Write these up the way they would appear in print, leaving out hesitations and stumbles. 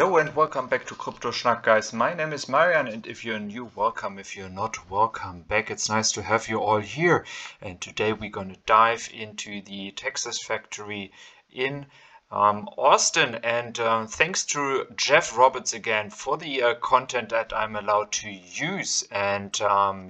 Hello and welcome back to Kryptoschnack, guys. My name is Marian, and if you're new, welcome. If you're not, welcome back. It's nice to have you all here. And today we're going to dive into the Texas factory in Austin. And thanks to Jeff Roberts again for the content that I'm allowed to use. And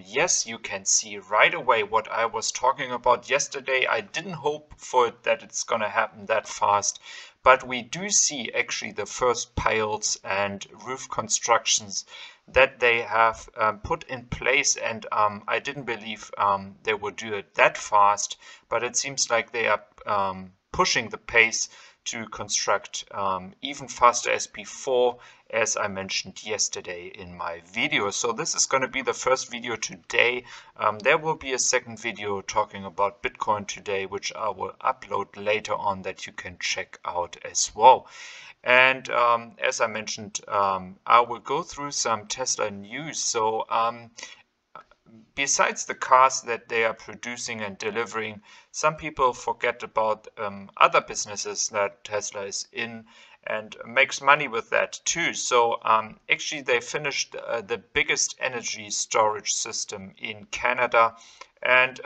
yes, you can see right away what I was talking about yesterday. I didn't hope for it that it's going to happen that fast. But we do see actually the first piles and roof constructions that they have put in place, and I didn't believe they would do it that fast, but it seems like they are pushing the pace to construct even faster as before, as I mentioned yesterday in my video. So this is going to be the first video today. There will be a second video talking about Bitcoin today, which I will upload later on that you can check out as well. And as I mentioned, I will go through some Tesla news. So besides the cars that they are producing and delivering, some people forget about other businesses that Tesla is in and makes money with that too. So actually they finished the biggest energy storage system in Canada. And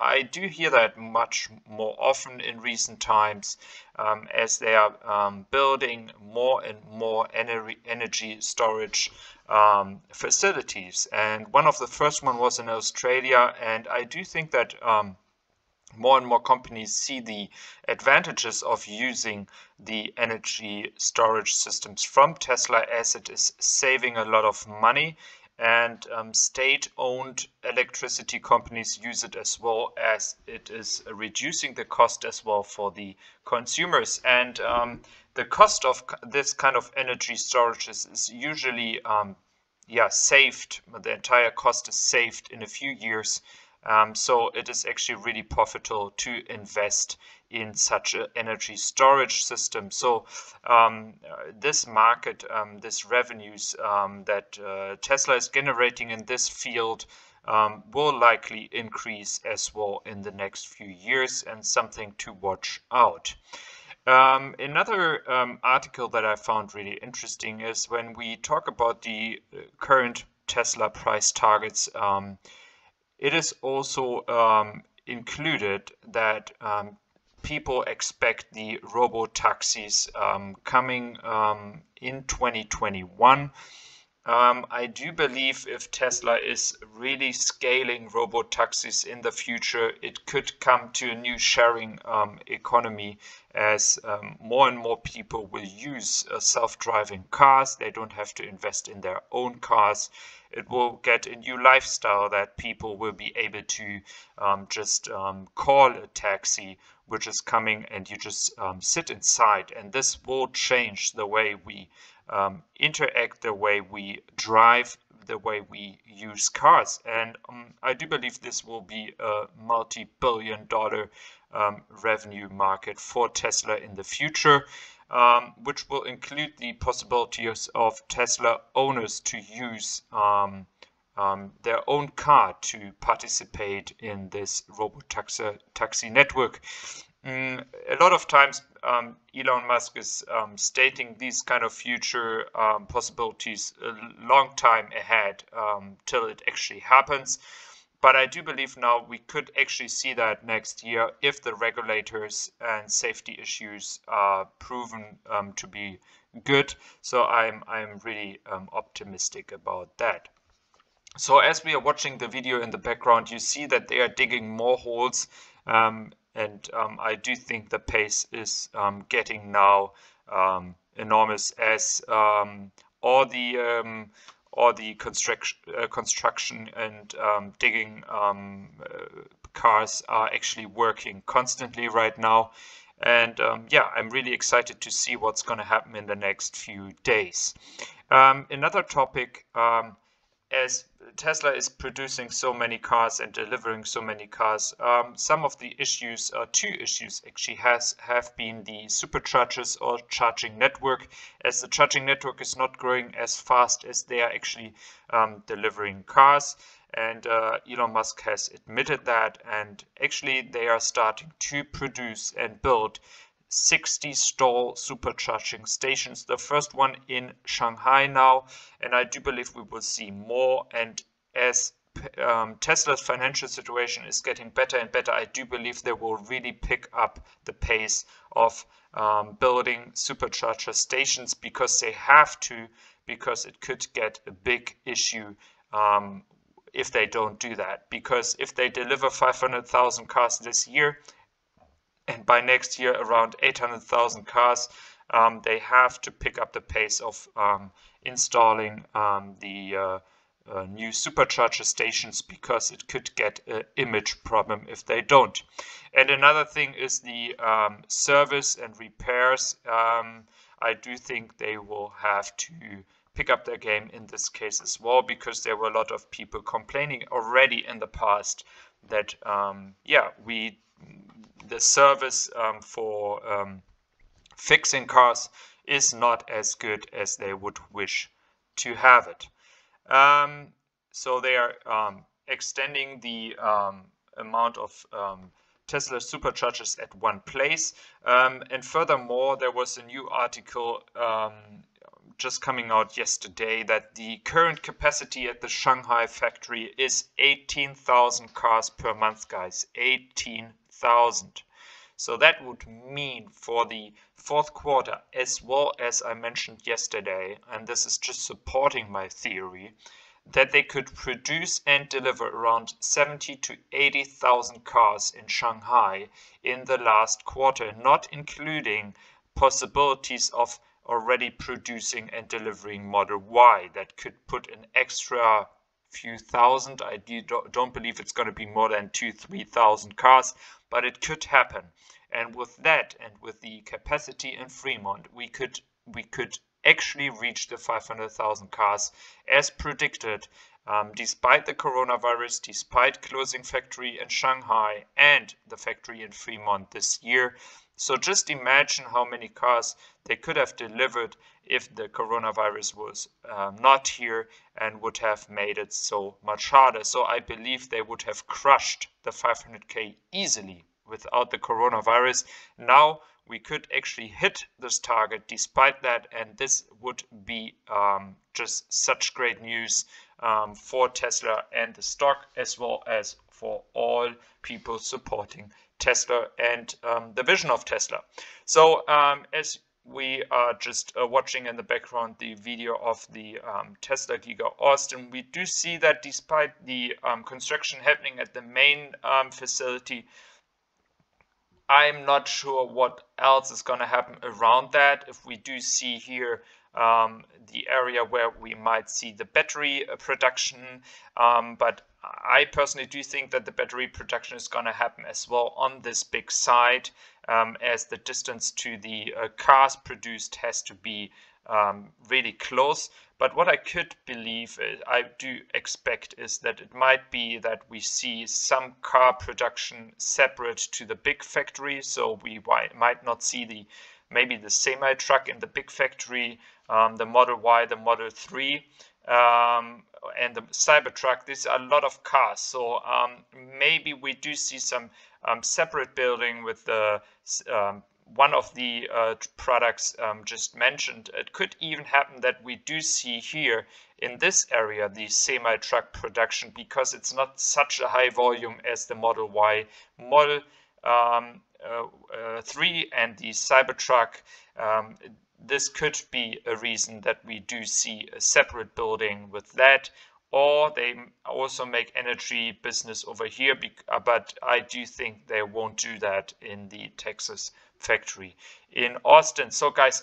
I do hear that much more often in recent times as they are building more and more energy storage facilities. And one of the first one was in Australia. And I do think that more and more companies see the advantages of using the energy storage systems from Tesla, as it is saving a lot of money. And state-owned electricity companies use it as well, as it is reducing the cost as well for the consumers. And the cost of this kind of energy storage is usually saved. The entire cost is saved in a few years. So it is actually really profitable to invest in such an energy storage system. So this market, this revenues that Tesla is generating in this field will likely increase as well in the next few years, and something to watch out. Another article that I found really interesting is when we talk about the current Tesla price targets. It is also included that people expect the Robo Taxis coming in 2021. I do believe if Tesla is really scaling Robo Taxis in the future, it could come to a new sharing economy, as more and more people will use self-driving cars. They don't have to invest in their own cars. It will get a new lifestyle that people will be able to just call a taxi, which is coming, and you just sit inside. And this will change the way we interact, the way we drive, the way we use cars. And I do believe this will be a multi-billion-dollar revenue market for Tesla in the future, which will include the possibilities of Tesla owners to use their own car to participate in this Robo Taxi network. A lot of times Elon Musk is stating these kind of future possibilities a long time ahead till it actually happens. But I do believe now we could actually see that next year if the regulators and safety issues are proven to be good. So I'm really optimistic about that. So as we are watching the video in the background, you see that they are digging more holes. And I do think the pace is getting now enormous, as all the construction and digging cars are actually working constantly right now. And yeah, I'm really excited to see what's going to happen in the next few days. Another topic, as Tesla is producing so many cars and delivering so many cars, some of the issues, two issues actually, have been the superchargers or charging network, as the charging network is not growing as fast as they are actually delivering cars. And Elon Musk has admitted that, and actually they are starting to produce and build 60 stall supercharging stations. The first one in Shanghai now, and I do believe we will see more. And as Tesla's financial situation is getting better and better, I do believe they will really pick up the pace of building supercharger stations, because they have to, because it could get a big issue if they don't do that. Because if they deliver 500,000 cars this year, and by next year around 800,000 cars, they have to pick up the pace of installing the new supercharger stations, because it could get an image problem if they don't. And another thing is the service and repairs. I do think they will have to pick up their game in this case as well, because there were a lot of people complaining already in the past that the service for fixing cars is not as good as they would wish to have it. So they are extending the amount of Tesla superchargers at one place. And furthermore, there was a new article just coming out yesterday that the current capacity at the Shanghai factory is 18,000 cars per month, guys. 18,000. So that would mean for the fourth quarter, as well as I mentioned yesterday, and this is just supporting my theory, that they could produce and deliver around 70 to 80,000 cars in Shanghai in the last quarter, not including possibilities of already producing and delivering Model Y that could put an extra few thousand. I don't believe it's going to be more than 2,000-3,000 cars, but it could happen. And with that, and with the capacity in Fremont, we could actually reach the 500,000 cars as predicted, despite the coronavirus, despite closing factory in Shanghai and the factory in Fremont this year. So just imagine how many cars they could have delivered if the coronavirus was not here, and would have made it so much harder. So I believe they would have crushed the 500K easily without the coronavirus. Now we could actually hit this target despite that, and this would be just such great news for Tesla and the stock, as well as for all people supporting Tesla and the vision of Tesla. So as we are just watching in the background the video of the Tesla Giga Austin, we do see that despite the construction happening at the main facility, I'm not sure what else is going to happen around that. If we do see here the area where we might see the battery production, but I personally do think that the battery production is going to happen as well on this big site, as the distance to the cars produced has to be really close. But what I could believe, I do expect, is that it might be that we see some car production separate to the big factory. So we might not see maybe the semi-truck in the big factory, the Model Y, the Model 3, and the Cybertruck. These are a lot of cars. So maybe we do see some separate building with the one of the products just mentioned. It could even happen that we do see here in this area the semi-truck production, because it's not such a high volume as the Model Y, Model 3 and the Cybertruck. This could be a reason that we do see a separate building with that. Or they also make energy business over here, but I do think they won't do that in the Texas factory in Austin. So guys,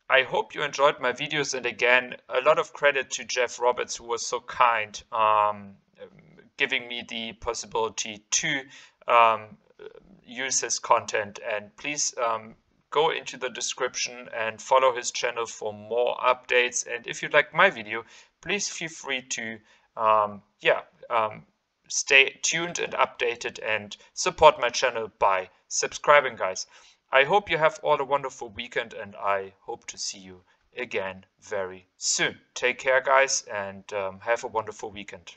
I hope you enjoyed my videos, and again, a lot of credit to Jeff Roberts, who was so kind, giving me the possibility to use his content. And please go into the description and follow his channel for more updates. And if you like my video, please feel free to stay tuned and updated and support my channel by subscribing, guys. I hope you have all a wonderful weekend, and I hope to see you again very soon. Take care, guys, and have a wonderful weekend.